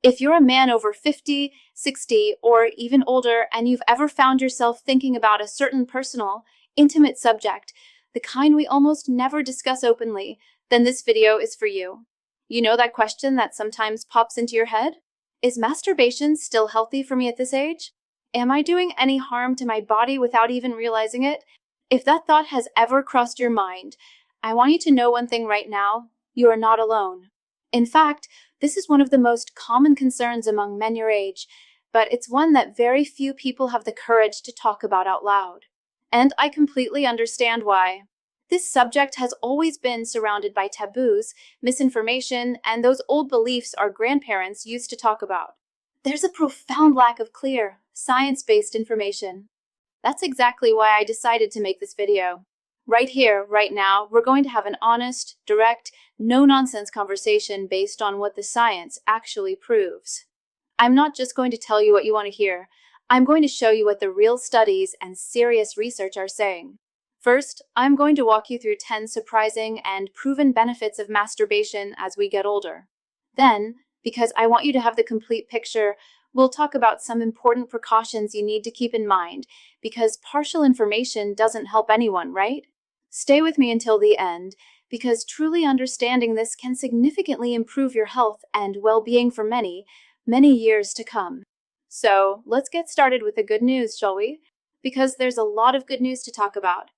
If you're a man over 50, 60, or even older, and you've ever found yourself thinking about a certain personal, intimate subject, the kind we almost never discuss openly, then this video is for you. You know that question that sometimes pops into your head? Is masturbation still healthy for me at this age? Am I doing any harm to my body without even realizing it? If that thought has ever crossed your mind, I want you to know one thing right now: you are not alone. In fact, this is one of the most common concerns among men your age, but it's one that very few people have the courage to talk about out loud. And I completely understand why. This subject has always been surrounded by taboos, misinformation, and those old beliefs our grandparents used to talk about. There's a profound lack of clear, science-based information. That's exactly why I decided to make this video. Right here, right now, we're going to have an honest, direct, no-nonsense conversation based on what the science actually proves. I'm not just going to tell you what you want to hear. I'm going to show you what the real studies and serious research are saying. First, I'm going to walk you through 10 surprising and proven benefits of masturbation as we get older. Then, because I want you to have the complete picture, we'll talk about some important precautions you need to keep in mind, because partial information doesn't help anyone, right? Stay with me until the end, because truly understanding this can significantly improve your health and well-being for many, many years to come. So, let's get started with the good news, shall we? Because there's a lot of good news to talk about.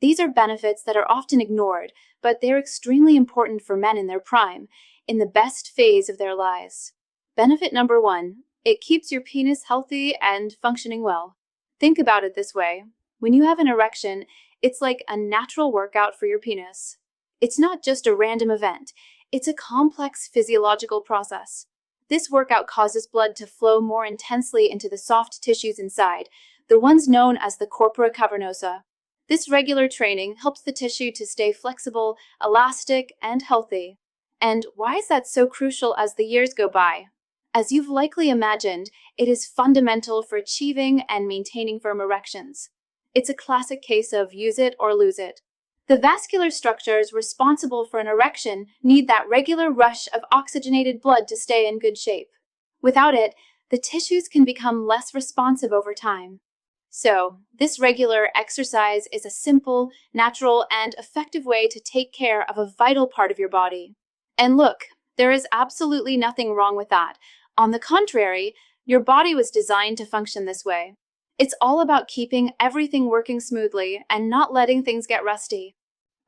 These are benefits that are often ignored, but they're extremely important for men in their prime, in the best phase of their lives. Benefit number 1. It keeps your penis healthy and functioning well. Think about it this way. When you have an erection, it's like a natural workout for your penis. It's not just a random event. It's a complex physiological process. This workout causes blood to flow more intensely into the soft tissues inside, the ones known as the corpora cavernosa. This regular training helps the tissue to stay flexible, elastic, and healthy. And why is that so crucial as the years go by? As you've likely imagined, it is fundamental for achieving and maintaining firm erections. It's a classic case of use it or lose it. The vascular structures responsible for an erection need that regular rush of oxygenated blood to stay in good shape. Without it, the tissues can become less responsive over time. So, this regular exercise is a simple, natural, and effective way to take care of a vital part of your body. And look, there is absolutely nothing wrong with that. On the contrary, your body was designed to function this way. It's all about keeping everything working smoothly and not letting things get rusty.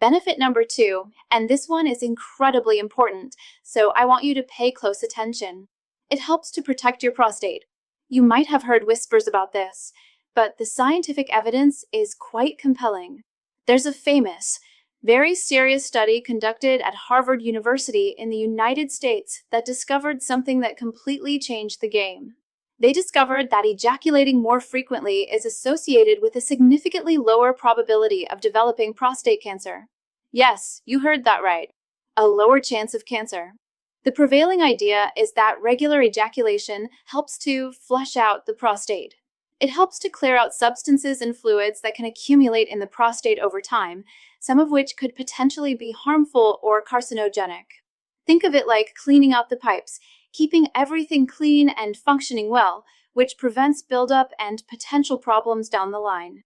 Benefit number 2, and this one is incredibly important, so I want you to pay close attention. It helps to protect your prostate. You might have heard whispers about this, but the scientific evidence is quite compelling. There's a famous, very serious study conducted at Harvard University in the United States that discovered something that completely changed the game. They discovered that ejaculating more frequently is associated with a significantly lower probability of developing prostate cancer. Yes, you heard that right. A lower chance of cancer. The prevailing idea is that regular ejaculation helps to flush out the prostate. It helps to clear out substances and fluids that can accumulate in the prostate over time, some of which could potentially be harmful or carcinogenic. Think of it like cleaning out the pipes, keeping everything clean and functioning well, which prevents buildup and potential problems down the line.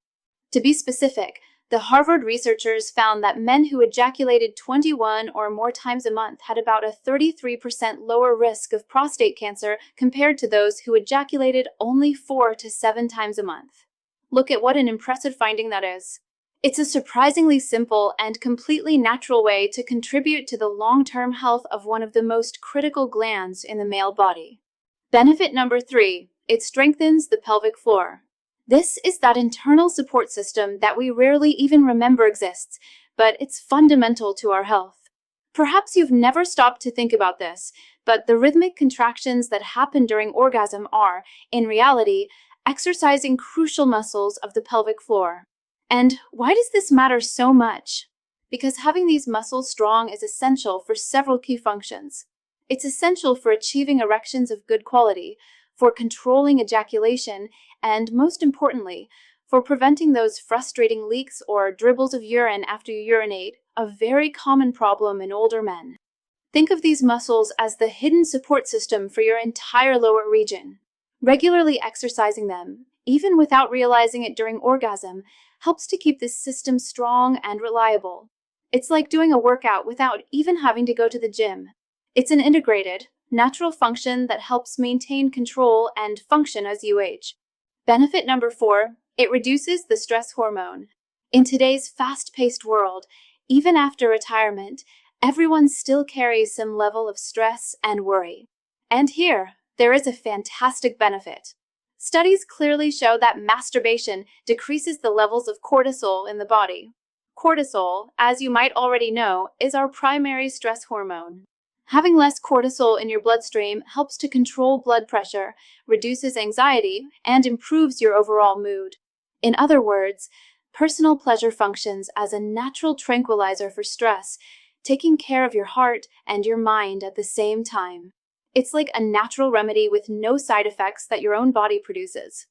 To be specific, the Harvard researchers found that men who ejaculated 21 or more times a month had about a 33% lower risk of prostate cancer compared to those who ejaculated only 4 to 7 times a month. Look at what an impressive finding that is. It's a surprisingly simple and completely natural way to contribute to the long-term health of one of the most critical glands in the male body. Benefit number 3, it strengthens the pelvic floor. This is that internal support system that we rarely even remember exists, but it's fundamental to our health. Perhaps you've never stopped to think about this, but the rhythmic contractions that happen during orgasm are, in reality, exercising crucial muscles of the pelvic floor. And why does this matter so much? Because having these muscles strong is essential for several key functions. It's essential for achieving erections of good quality, for controlling ejaculation, and most importantly, for preventing those frustrating leaks or dribbles of urine after you urinate, a very common problem in older men. Think of these muscles as the hidden support system for your entire lower region. Regularly exercising them, even without realizing it during orgasm, helps to keep this system strong and reliable. It's like doing a workout without even having to go to the gym. It's an integrated, natural function that helps maintain control and function as you age. Benefit number 4, it reduces the stress hormone. In today's fast-paced world, even after retirement, everyone still carries some level of stress and worry. And here, there is a fantastic benefit. Studies clearly show that masturbation decreases the levels of cortisol in the body. Cortisol, as you might already know, is our primary stress hormone. Having less cortisol in your bloodstream helps to control blood pressure, reduces anxiety, and improves your overall mood. In other words, personal pleasure functions as a natural tranquilizer for stress, taking care of your heart and your mind at the same time. It's like a natural remedy with no side effects that your own body produces.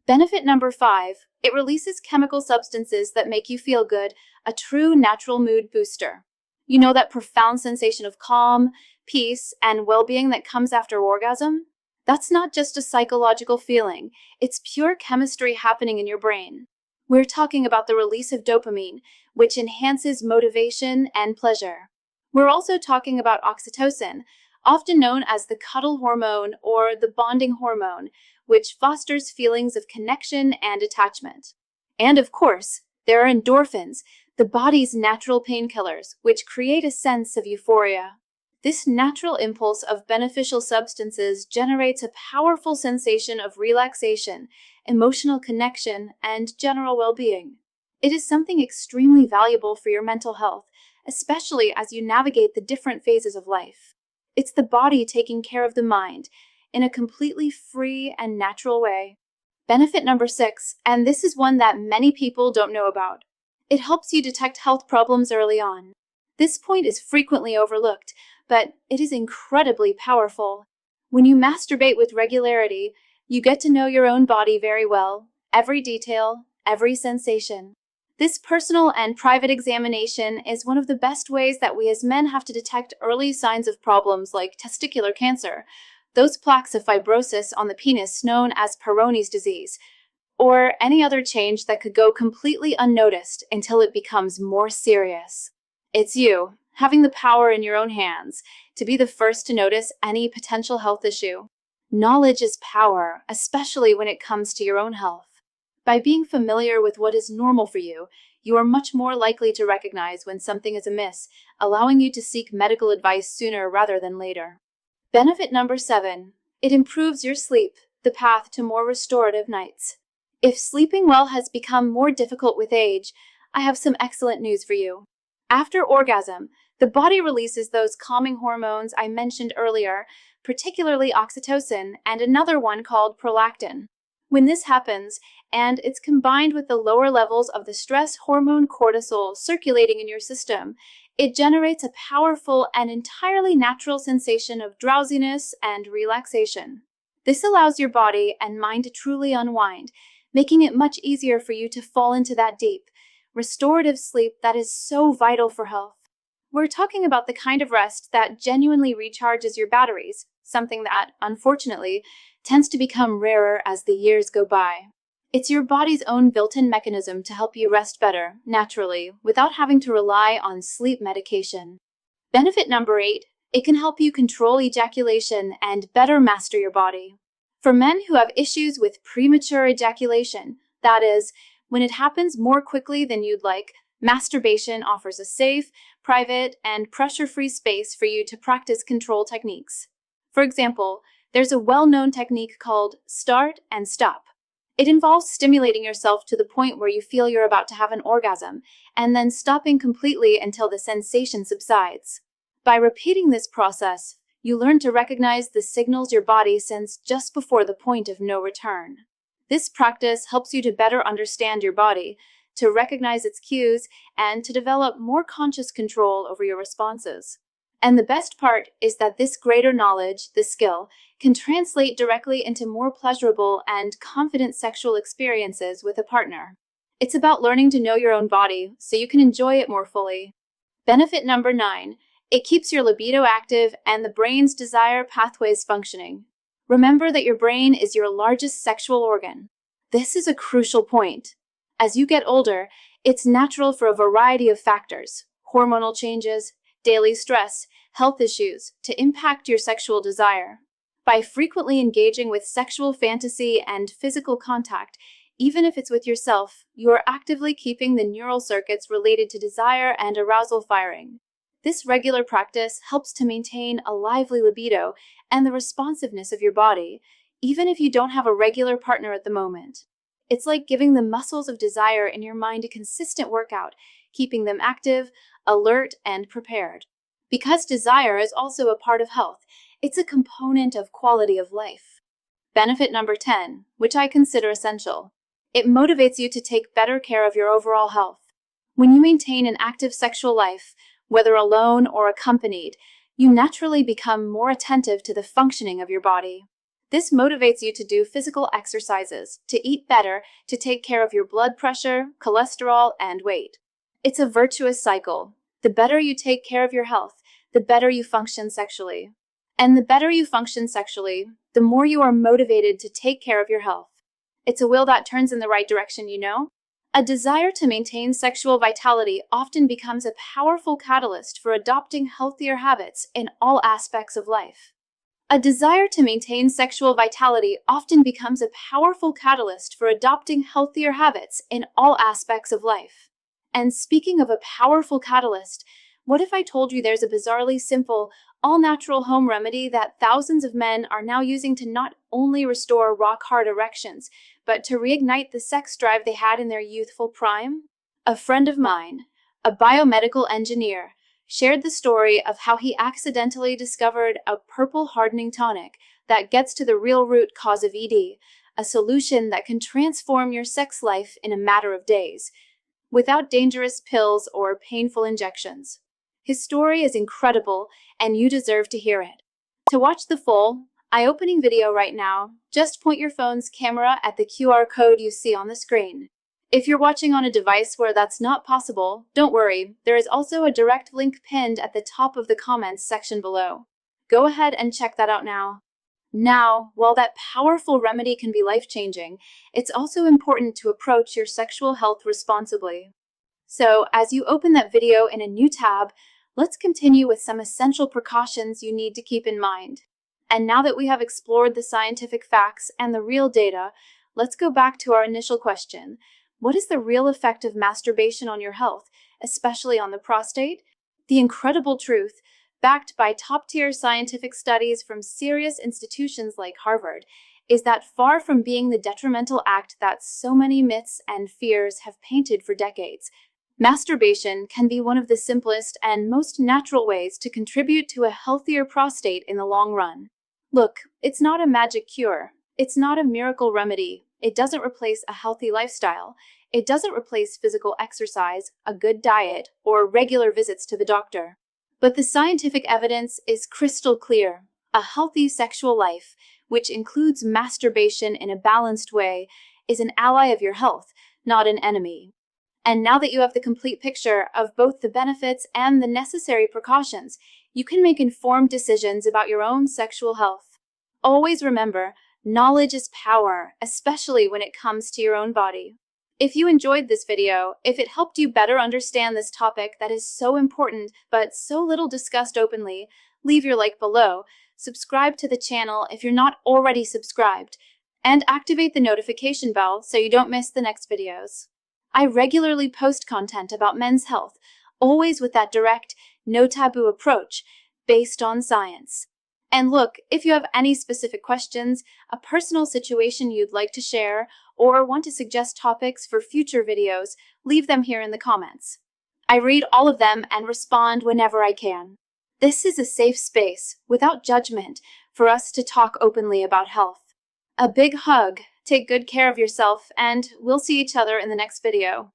Benefit number 5, it releases chemical substances that make you feel good, a true natural mood booster. You know that profound sensation of calm, peace, and well-being that comes after orgasm? That's not just a psychological feeling, it's pure chemistry happening in your brain. We're talking about the release of dopamine, which enhances motivation and pleasure. We're also talking about oxytocin, often known as the cuddle hormone or the bonding hormone, which fosters feelings of connection and attachment. And of course, there are endorphins, the body's natural painkillers, which create a sense of euphoria. This natural impulse of beneficial substances generates a powerful sensation of relaxation, emotional connection, and general well-being. It is something extremely valuable for your mental health, especially as you navigate the different phases of life. It's the body taking care of the mind in a completely free and natural way. Benefit number 6, and this is one that many people don't know about. It helps you detect health problems early on. This point is frequently overlooked, but it is incredibly powerful. When you masturbate with regularity, you get to know your own body very well, every detail, every sensation. This personal and private examination is one of the best ways that we as men have to detect early signs of problems like testicular cancer, those plaques of fibrosis on the penis known as Peyronie's disease, or any other change that could go completely unnoticed until it becomes more serious. It's you, having the power in your own hands, to be the first to notice any potential health issue. Knowledge is power, especially when it comes to your own health. By being familiar with what is normal for you, you are much more likely to recognize when something is amiss, allowing you to seek medical advice sooner rather than later. Benefit number 7, it improves your sleep, the path to more restorative nights. If sleeping well has become more difficult with age, I have some excellent news for you. After orgasm, the body releases those calming hormones I mentioned earlier, particularly oxytocin and another one called prolactin. When this happens, and it's combined with the lower levels of the stress hormone cortisol circulating in your system, it generates a powerful and entirely natural sensation of drowsiness and relaxation. This allows your body and mind to truly unwind, making it much easier for you to fall into that deep, restorative sleep that is so vital for health. We're talking about the kind of rest that genuinely recharges your batteries, something that, unfortunately, tends to become rarer as the years go by. It's your body's own built-in mechanism to help you rest better, naturally, without having to rely on sleep medication. Benefit number 8, it can help you control ejaculation and better master your body. For men who have issues with premature ejaculation, that is, when it happens more quickly than you'd like, masturbation offers a safe, private, and pressure-free space for you to practice control techniques. For example, there's a well-known technique called start and stop. It involves stimulating yourself to the point where you feel you're about to have an orgasm, and then stopping completely until the sensation subsides. By repeating this process, you learn to recognize the signals your body sends just before the point of no return. This practice helps you to better understand your body, to recognize its cues, and to develop more conscious control over your responses. And the best part is that this greater knowledge, this skill, can translate directly into more pleasurable and confident sexual experiences with a partner. It's about learning to know your own body so you can enjoy it more fully. Benefit number 9, It keeps your libido active and the brain's desire pathways functioning. Remember that your brain is your largest sexual organ. This is a crucial point. As you get older, it's natural for a variety of factors, hormonal changes, daily stress, health issues, to impact your sexual desire. By frequently engaging with sexual fantasy and physical contact, even if it's with yourself, you are actively keeping the neural circuits related to desire and arousal firing. This regular practice helps to maintain a lively libido and the responsiveness of your body, even if you don't have a regular partner at the moment. It's like giving the muscles of desire in your mind a consistent workout, keeping them active, alert, and prepared. Because desire is also a part of health, it's a component of quality of life. Benefit number 10, which I consider essential. It motivates you to take better care of your overall health. When you maintain an active sexual life, whether alone or accompanied, you naturally become more attentive to the functioning of your body. This motivates you to do physical exercises, to eat better, to take care of your blood pressure, cholesterol, and weight. It's a virtuous cycle. The better you take care of your health, the better you function sexually. And the better you function sexually, the more you are motivated to take care of your health. It's a wheel that turns in the right direction, you know? A desire to maintain sexual vitality often becomes a powerful catalyst for adopting healthier habits in all aspects of life. A desire to maintain sexual vitality often becomes a powerful catalyst for adopting healthier habits in all aspects of life. And speaking of a powerful catalyst, what if I told you there's a bizarrely simple, all-natural home remedy that thousands of men are now using to not only restore rock-hard erections, but to reignite the sex drive they had in their youthful prime? A friend of mine, a biomedical engineer, shared the story of how he accidentally discovered a purple hardening tonic that gets to the real root cause of ED, a solution that can transform your sex life in a matter of days, without dangerous pills or painful injections. His story is incredible, and you deserve to hear it. To watch the full, eye-opening video right now, just point your phone's camera at the QR code you see on the screen. If you're watching on a device where that's not possible, don't worry, there is also a direct link pinned at the top of the comments section below. Go ahead and check that out now. Now, while that powerful remedy can be life-changing, it's also important to approach your sexual health responsibly. So, as you open that video in a new tab, let's continue with some essential precautions you need to keep in mind. And now that we have explored the scientific facts and the real data, let's go back to our initial question. What is the real effect of masturbation on your health, especially on the prostate? The incredible truth, backed by top-tier scientific studies from serious institutions like Harvard, is that far from being the detrimental act that so many myths and fears have painted for decades, masturbation can be one of the simplest and most natural ways to contribute to a healthier prostate in the long run. Look, it's not a magic cure. It's not a miracle remedy. It doesn't replace a healthy lifestyle. It doesn't replace physical exercise, a good diet, or regular visits to the doctor. But the scientific evidence is crystal clear. A healthy sexual life, which includes masturbation in a balanced way, is an ally of your health, not an enemy. And now that you have the complete picture of both the benefits and the necessary precautions, you can make informed decisions about your own sexual health. Always remember, knowledge is power, especially when it comes to your own body. If you enjoyed this video, if it helped you better understand this topic that is so important but so little discussed openly, leave your like below, subscribe to the channel if you're not already subscribed, and activate the notification bell so you don't miss the next videos. I regularly post content about men's health, always with that direct, no taboo approach, based on science. And look, if you have any specific questions, a personal situation you'd like to share, or want to suggest topics for future videos, leave them here in the comments. I read all of them and respond whenever I can. This is a safe space, without judgment, for us to talk openly about health. A big hug, take good care of yourself, and we'll see each other in the next video.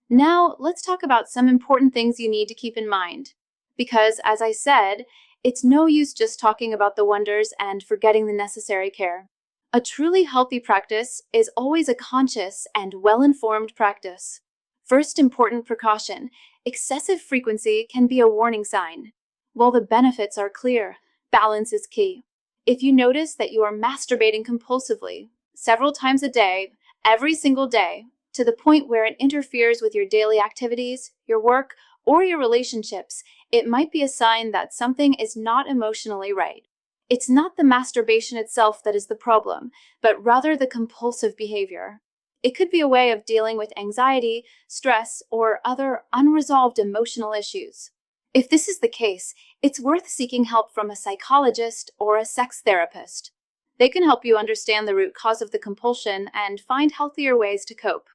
Now, let's talk about some important things you need to keep in mind. Because, as I said, it's no use just talking about the wonders and forgetting the necessary care. A truly healthy practice is always a conscious and well-informed practice. First important precaution, excessive frequency can be a warning sign. While the benefits are clear, balance is key. If you notice that you are masturbating compulsively, several times a day, every single day, to the point where it interferes with your daily activities, your work, or your relationships, it might be a sign that something is not emotionally right. It's not the masturbation itself that is the problem, but rather the compulsive behavior. It could be a way of dealing with anxiety, stress, or other unresolved emotional issues. If this is the case, it's worth seeking help from a psychologist or a sex therapist. They can help you understand the root cause of the compulsion and find healthier ways to cope.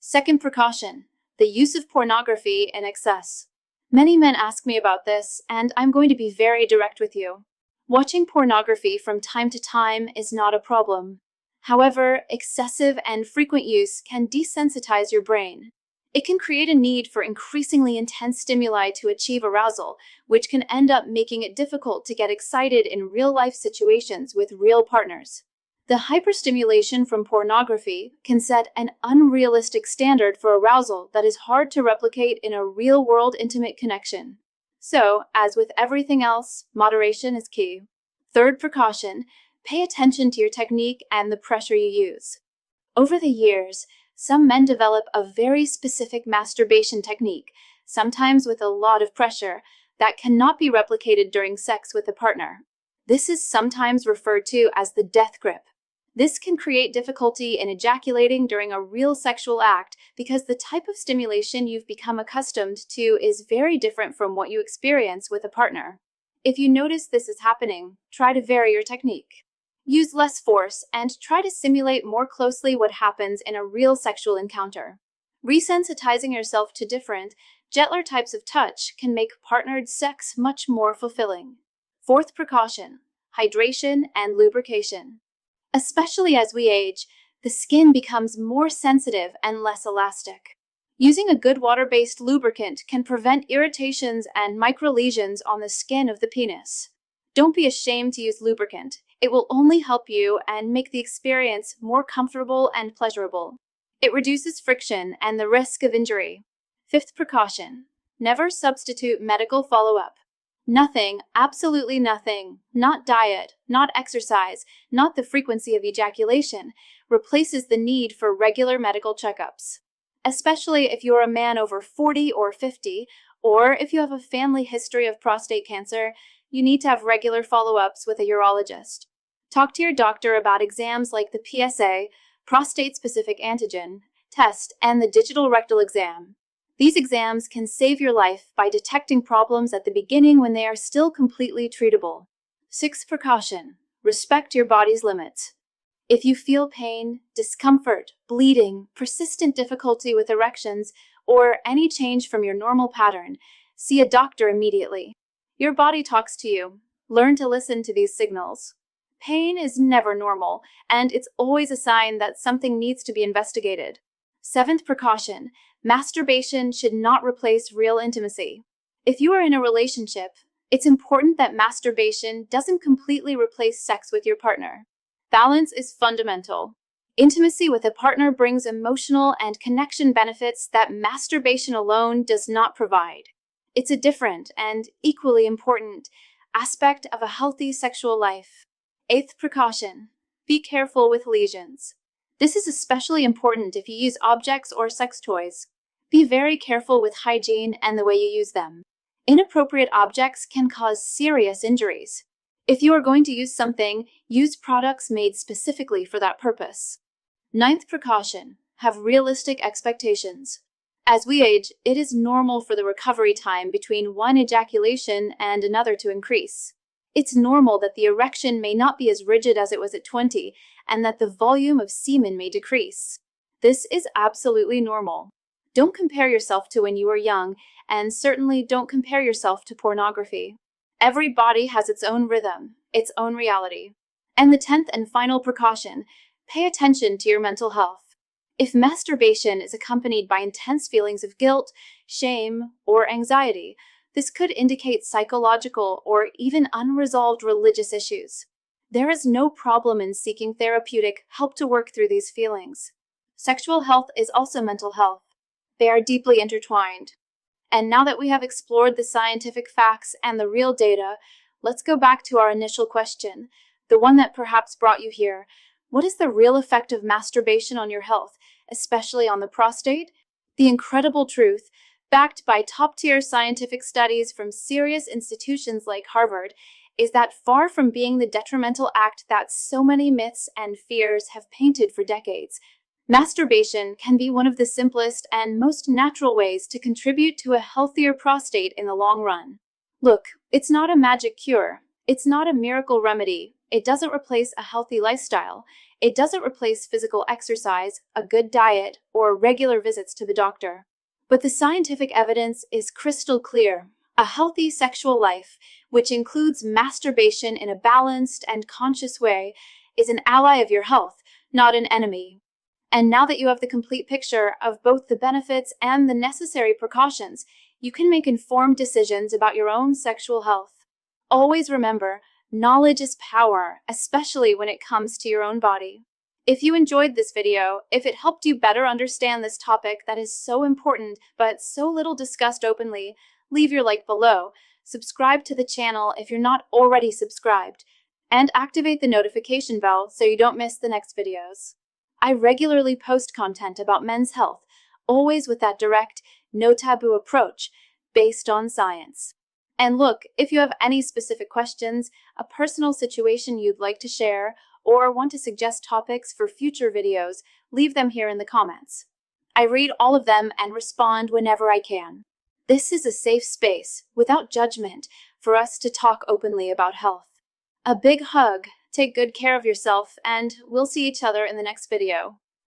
Second precaution, the use of pornography in excess. Many men ask me about this, and I'm going to be very direct with you. Watching pornography from time to time is not a problem. However, excessive and frequent use can desensitize your brain. It can create a need for increasingly intense stimuli to achieve arousal, which can end up making it difficult to get excited in real-life situations with real partners. The hyperstimulation from pornography can set an unrealistic standard for arousal that is hard to replicate in a real-world intimate connection. So, as with everything else, moderation is key. Third precaution, pay attention to your technique and the pressure you use. Over the years, some men develop a very specific masturbation technique, sometimes with a lot of pressure, that cannot be replicated during sex with a partner. This is sometimes referred to as the death grip. This can create difficulty in ejaculating during a real sexual act because the type of stimulation you've become accustomed to is very different from what you experience with a partner. If you notice this is happening, try to vary your technique. Use less force and try to simulate more closely what happens in a real sexual encounter. Resensitizing yourself to different, gentler types of touch can make partnered sex much more fulfilling. Fourth precaution, hydration and lubrication. Especially as we age, the skin becomes more sensitive and less elastic. Using a good water-based lubricant can prevent irritations and microlesions on the skin of the penis. Don't be ashamed to use lubricant. It will only help you and make the experience more comfortable and pleasurable. It reduces friction and the risk of injury. Fifth precaution, never substitute medical follow-up. Nothing, absolutely nothing, not diet, not exercise, not the frequency of ejaculation, replaces the need for regular medical checkups. Especially if you're a man over 40 or 50, or if you have a family history of prostate cancer, you need to have regular follow-ups with a urologist. Talk to your doctor about exams like the PSA, prostate-specific antigen, test, and the digital rectal exam. These exams can save your life by detecting problems at the beginning when they are still completely treatable. Sixth precaution, respect your body's limits. If you feel pain, discomfort, bleeding, persistent difficulty with erections, or any change from your normal pattern, see a doctor immediately. Your body talks to you. Learn to listen to these signals. Pain is never normal, and it's always a sign that something needs to be investigated. Seventh precaution, masturbation should not replace real intimacy. If you are in a relationship, it's important that masturbation doesn't completely replace sex with your partner. Balance is fundamental. Intimacy with a partner brings emotional and connection benefits that masturbation alone does not provide. It's a different and equally important aspect of a healthy sexual life. Eighth precaution, be careful with lesions. This is especially important if you use objects or sex toys. Be very careful with hygiene and the way you use them. Inappropriate objects can cause serious injuries. If you are going to use something, use products made specifically for that purpose. Ninth precaution, have realistic expectations. As we age, it is normal for the recovery time between one ejaculation and another to increase. It's normal that the erection may not be as rigid as it was at 20, and that the volume of semen may decrease. This is absolutely normal. Don't compare yourself to when you were young, and certainly don't compare yourself to pornography. Every body has its own rhythm, its own reality. And the 10th and final precaution, pay attention to your mental health. If masturbation is accompanied by intense feelings of guilt, shame, or anxiety, this could indicate psychological or even unresolved religious issues. There is no problem in seeking therapeutic help to work through these feelings. Sexual health is also mental health. They are deeply intertwined. And now that we have explored the scientific facts and the real data, let's go back to our initial question, the one that perhaps brought you here. What is the real effect of masturbation on your health, especially on the prostate? The incredible truth, backed by top-tier scientific studies from serious institutions like Harvard, is that far from being the detrimental act that so many myths and fears have painted for decades, masturbation can be one of the simplest and most natural ways to contribute to a healthier prostate in the long run. Look, it's not a magic cure. It's not a miracle remedy. It doesn't replace a healthy lifestyle. It doesn't replace physical exercise, a good diet, or regular visits to the doctor. But the scientific evidence is crystal clear. A healthy sexual life, which includes masturbation in a balanced and conscious way, is an ally of your health, not an enemy. And now that you have the complete picture of both the benefits and the necessary precautions, you can make informed decisions about your own sexual health. Always remember, knowledge is power, especially when it comes to your own body. If you enjoyed this video, if it helped you better understand this topic that is so important but so little discussed openly, leave your like below, subscribe to the channel if you're not already subscribed, and activate the notification bell so you don't miss the next videos. I regularly post content about men's health, always with that direct, no taboo approach, based on science. And look, if you have any specific questions, a personal situation you'd like to share, or want to suggest topics for future videos, leave them here in the comments. I read all of them and respond whenever I can. This is a safe space, without judgment, for us to talk openly about health. A big hug, take good care of yourself, and we'll see each other in the next video.